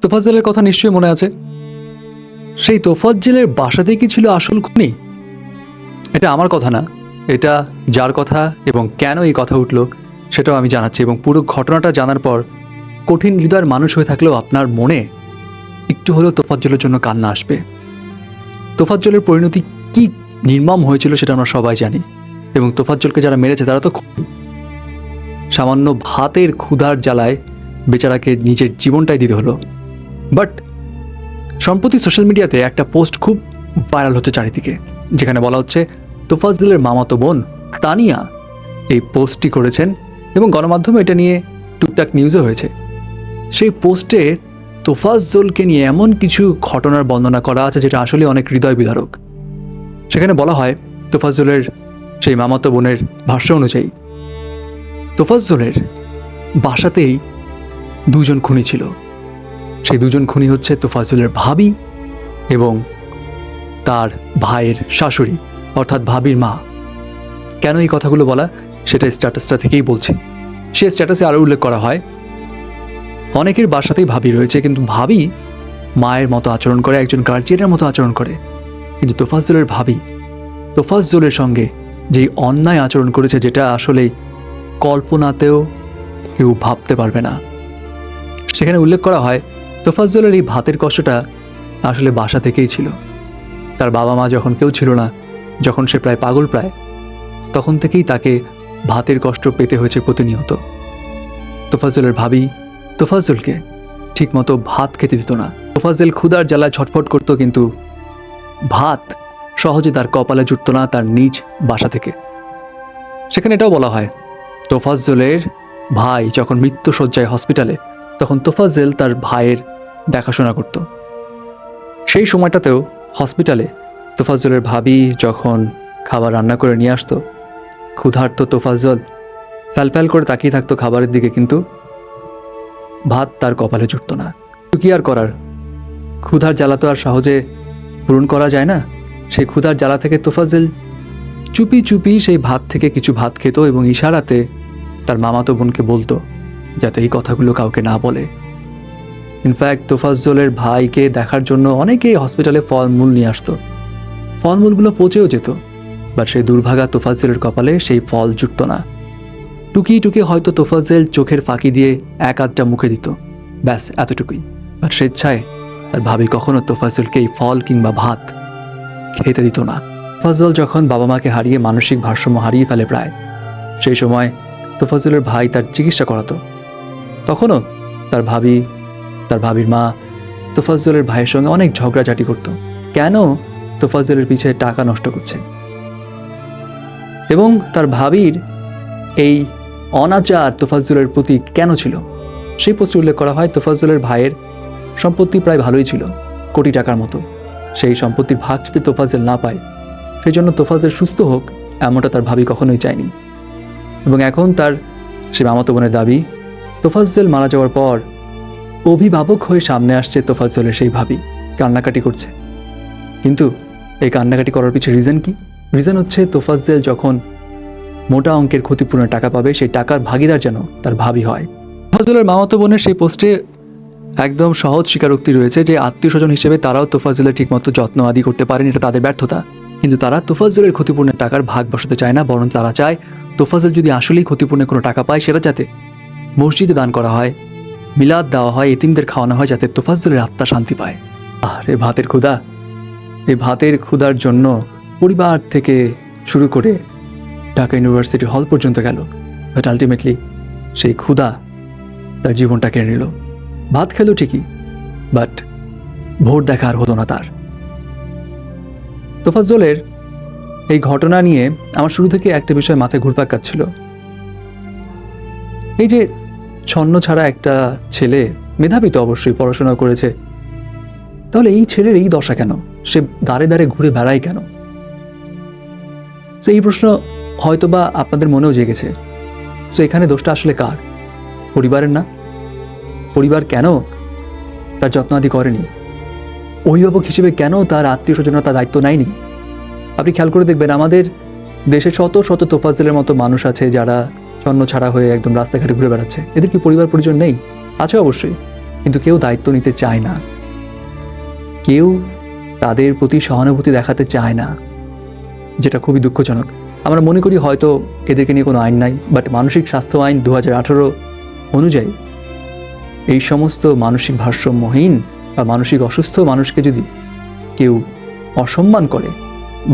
তোফাজ্জলের কথা নিশ্চয়ই মনে আছে। সেই তোফাজ্জলের বাসাতেই কি ছিল আসল খুনি? এটা আমার কথা না, এটা যার কথা এবং কেন এই কথা উঠল সেটাও আমি জানাচ্ছি। এবং পুরো ঘটনাটা জানার পর কঠিন হৃদয়ের মানুষ হয়ে থাকলেও আপনার মনে একটু হলেও তোফাজ্জলের জন্য কান্না আসবে। তোফাজ্জলের পরিণতি কি নির্মম হয়েছিল সেটা আমরা সবাই জানি। এবং তোফাজ্জলকে যারা মেরেছে তারা তো সামান্য ভাতের ক্ষুধার জ্বালায় বেচারাকে নিজের জীবনটাই দিতে হলো। বাট সম্প্রতি সোশ্যাল মিডিয়াতে একটা পোস্ট খুব ভাইরাল হচ্ছে চারিদিকে, যেখানে বলা হচ্ছে তোফাজ্জলের মামাতো বোন তানিয়া এই পোস্টটি করেছেন এবং গণমাধ্যমে এটা নিয়ে টুকটাক নিউজও হয়েছে। সেই পোস্টে তোফাজ্জলকে নিয়ে এমন কিছু ঘটনার বর্ণনা করা আছে যেটা আসলে অনেক হৃদয় বিদারক। সেখানে বলা হয় তোফাজ্জলের সেই মামাতো বোনের ভাষ্য অনুযায়ী তোফাজ্জলের বাসাতেই দুজন খুনি ছিল। সেই দুজন খুনি হচ্ছে তোফাজ্জলের ভাবি এবং তার ভাইয়ের শাশুড়ি, অর্থাৎ ভাবির মা। কেন এই কথাগুলো বলা সেটা স্ট্যাটাসটা থেকেই বলছি। সে স্ট্যাটাসে আরও উল্লেখ করা হয় অনেকের বাসাতেই ভাবি রয়েছে, কিন্তু ভাবি মায়ের মতো আচরণ করে, একজন গার্জিয়ানের মতো আচরণ করে। কিন্তু তোফাজ্জলের ভাবি তোফাজ্জলের সঙ্গে যেই অন্যায় আচরণ করেছে যেটা আসলে কল্পনাতেও কেউ ভাবতে পারবে না। সেখানে উল্লেখ করা হয় তোফাজ্জলের এই ভাতের কষ্টটা আসলে বাসা থেকেই ছিল। তার বাবা মা যখন কেউ ছিল না, যখন সে প্রায় পাগল তখন থেকেই তাকে ভাতের কষ্ট পেতে হয়েছে প্রতিনিয়ত। তোফাজ্জলের ভাবি তোফাজ্জলকে ঠিকমতো ভাত খেতে দিত না। তোফাজ্জল ক্ষুধার জ্বালায় ছটফট করত, কিন্তু ভাত সহজে তার কপালে জুটত না তার নিজ বাসা থেকে। সেখানে এটাও বলা হয় তোফাজ্জলের ভাই যখন মৃত্যুশয্যায় হসপিটালে, তখন তোফাজ্জল তার ভাইয়ের দেখাশোনা করত। সেই সময়টাতেও হসপিটালে তোফাজ্জলের ভাবি যখন খাবার রান্না করে নিয়ে আসতো, ক্ষুধার্ত তোফাজ্জল ফ্যালফ্যাল করে তাকিয়ে থাকতো খাবারের দিকে, কিন্তু ভাত তার কপালে জুটত না। কি আর করার, ক্ষুধার জ্বালা তো আর সহজে পূরণ করা যায় না। সেই ক্ষুধার জ্বালা থেকে তোফাজ্জল চুপি চুপি সেই ভাত থেকে কিছু ভাত খেত এবং ইশারাতে তার মামাতো বোনকে বলতো যাতে এই কথাগুলো কাউকে না বলে। ইনফ্যাক্ট তোফাজ্জলের ভাইকে দেখার জন্য অনেকেই হসপিটালে ফলমূল নিয়ে আসতো। ফলমূলগুলো পচেও যেত, বাট সেই দুর্ভাগা তোফাজ্জলের কপালে সেই ফল জুটত না। টুকিয়ে টুকিয়ে হয়তো তোফাজ্জল চোখের ফাঁকি দিয়ে এক আধটা মুখে দিত, ব্যাস এতটুকুই। বাট স্বেচ্ছায় তার ভাবি কখনো তোফাজ্জলকে এই ফল কিংবা ভাত খেতে দিত না। তোফাজ্জল যখন বাবা মাকে হারিয়ে মানসিক ভারসাম্য হারিয়ে ফেলে প্রায়, সেই সময় তোফাজ্জলের ভাই তার চিকিৎসা করাতো। তখনও তার ভাবির মা তোফাজ্জলের ভাইয়ের সঙ্গে অনেক ঝগড়াঝাটি করত, কেন তোফাজ্জলের পিছে টাকা নষ্ট করছে। এবং তার ভাবির এই অনাচার তোফাজ্জলের প্রতি কেন ছিল, সেই পোস্টে উল্লেখ করা হয় তোফাজ্জলের ভাইয়ের সম্পত্তি প্রায় ভালোই ছিল, কোটি টাকার মতো। সেই সম্পত্তির ভাগ যাতে তোফাজ্জল না পায়, সেই জন্য তোফাজ্জল সুস্থ হোক এমনটা তার ভাবি কখনোই চায়নি। এবং এখন তার সে মামাতো বোনের দাবি, তোফাজ্জল মারা যাওয়ার পর অভিভাবক হয়ে সামনে আসছে তোফাজ্জলের সেই ভাবি, কান্নাকাটি করছে। কিন্তু এই কান্নাকাটি করার পিছনে রিজন কি? রিজন হচ্ছে তোফাজ্জল যখন মোটা অঙ্কের ক্ষতিপূরণের টাকা পাবে, সেই টাকার ভাগিদার যেন তার ভাবি হয়। তোফাজ্জলের মামাতো বোনের সেই পোস্টে একদম সহজ স্বীকারোক্তি রয়েছে যে আত্মীয় স্বজন হিসেবে তারাও তোফাজ্জলের ঠিকমতো যত্ন আদি করতে পারেন, এটা তাদের ব্যর্থতা। কিন্তু তারা তোফাজ্জলের ক্ষতিপূরণের টাকার ভাগ বসাতে চায় না, বরং তারা চায় তোফাজ্জল যদি আসলেই ক্ষতিপূরণের কোনো টাকা পায় সেটা যাতে মসজিদে দান করা হয়, মিলাদ দেওয়া হয়, এতিমদের খাওয়ানো হয়, যাতে তোফাজ্জলের আত্মা শান্তি পায়। আর এই ভাতের ক্ষুধা, এই ভাতের ক্ষুধার জন্য পরিবার থেকে শুরু করে ঢাকা ইউনিভার্সিটি হল পর্যন্ত গেল, বাট আলটিমেটলি সেই ক্ষুধা তার জীবনটা কেড়ে নিল। ভাত খেলো ঠিকই, বাট ভোর দেখা আর হলো না তার। তোফাজ্জলের এই ঘটনা নিয়ে আমার শুরু থেকে একটা বিষয় মাথায় ঘুরপাক খাচ্ছিল। এই যে ছন্ন ছাড়া একটা ছেলে, মেধাবী তো অবশ্যই, পড়াশোনা করেছে, তাহলে এই ছেলের এই দশা কেন? সে দাঁড়ে দাঁড়ে ঘুরে বেড়ায় কেন? তো এই প্রশ্ন হয়তোবা আপনাদের মনেও জেগেছে। সো এখানে দোষটা আসলে কার? পরিবারের না? পরিবার কেন তার যত্ন আদি করেনি? অভিভাবক হিসেবে কেন তার আত্মীয় স্বজনরা তার দায়িত্ব নেয়নি? আপনি খেয়াল করে দেখবেন আমাদের দেশে শত শত তোফাজ্জলের মতো মানুষ আছে যারা ছন্ন ছাড়া হয়ে একদম রাস্তাঘাটে ঘুরে বেড়াচ্ছে। এদের কি পরিবার পরিজন নেই? আছে অবশ্যই, কিন্তু কেউ দায়িত্ব নিতে চায় না, কেউ তাদের প্রতি সহানুভূতি দেখাতে চায় না, যেটা খুবই দুঃখজনক। আমরা মনে করি হয়তো এদেরকে নিয়ে কোনো আইন নাই, বাট মানসিক স্বাস্থ্য আইন 2018 অনুযায়ী এই সমস্ত মানসিক ভারসাম্যহীন বা মানসিক অসুস্থ মানুষকে যদি কেউ অসম্মান করে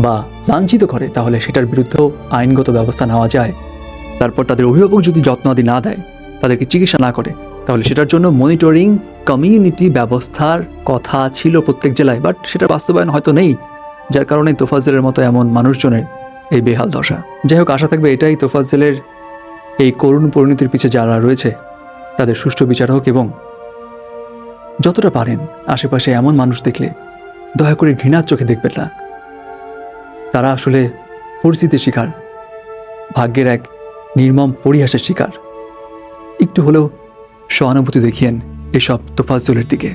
বা লাঞ্ছিত করে, তাহলে সেটার বিরুদ্ধেও আইনগত ব্যবস্থা নেওয়া যায়। তারপর তাদের অভিভাবক যদি যত্ন আদি না দেয়, তাদেরকে চিকিৎসা না করে, তাহলে সেটার জন্য মনিটরিং কমিউনিটি ব্যবস্থার কথা ছিল প্রত্যেক জেলায়, বাট সেটার বাস্তবায়ন হয়তো নেই, যার কারণে তোফাজ্জেলের মতো এমন মানুষজনের এই বেহাল দশা। যাই হোক, আশা থাকবে এটাই তোফাজ্জেলের এই করুণ পরিণতির পিছে যারা রয়েছে তাদের সুষ্ঠু বিচার হোক, এবং যতটা পারেন আশেপাশে এমন মানুষ দেখলে দয়া করে ঘৃণার চোখে দেখবেন না। তারা আসলে পরিস্থিতির শিকার, ভাগ্যের এক নির্মম পরিহাসের শিকার। একটু হলেও সহানুভূতি দেখিয়েন এসব তোফাজ্জলের দিকে।